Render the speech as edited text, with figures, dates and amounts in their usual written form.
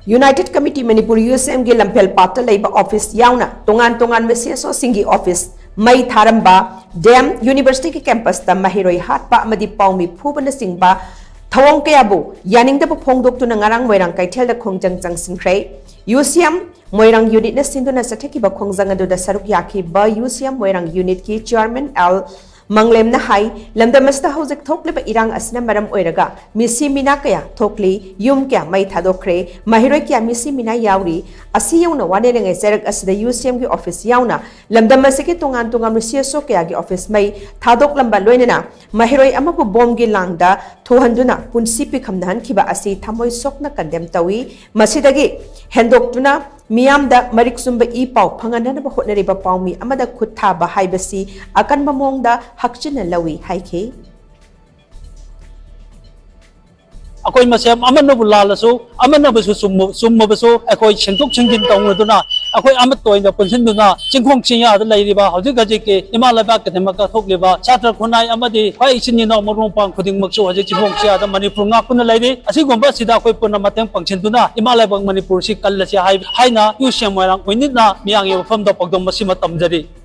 United Committee Manipur USM ge LAMPHELPAT LEIBA office YAONA tongan meseso singi office mai THARAMBA Dam University ke campus ta MAHEIROI HATPA AMADI PAOMEE PHUBA na CHINGBA THOUONG kayabu YANINGDABA PHONGDOKTUNA Ngarang Moirang Keithel Da Khongjang Changshinkhre UCM Moirang unit na sinduna sa thekiba Khongjang adu da saruk yaki ba UCM Moirang unit ki chairman L Manglem na hai lamdamasta hojek thokliba irang asna maram oiraga misi mina kaya thokli yum kya mai thadokre mahiroi kya misi mina yauri asi yauna wane rengai serak asida UCM gi office yauna lamdamase ki tungan CSO kya gi office mai thadok lamba loinena mahiroi amabu bom gi langda thohanduna punsi pi khamnan khiba asi thamoi sokna condemn tawi masidagi hendoktuna Miyamda mariksumba ipau panganana ba hotnariba paumi amada khutha ba haibasi akan mamongda hakchina lawi haike akoi masem amanna bulalasu amanna basu summa basu akoi chengtok chengjin tawduna akoi amat toina punsinduna chingkhong chinya da leiriba hauji gaji ke imalaba kadema ka thokliba chatra khunai amadi phai chinni no morong pang khuding maksu haji chingkhong chia da manipur nga kun leiri asigomba sida akoi puna mateng pangchinduna imalaba manipur si kallasi haina UCM Moirang oinitna miyang ye famda pagdom masima tamjari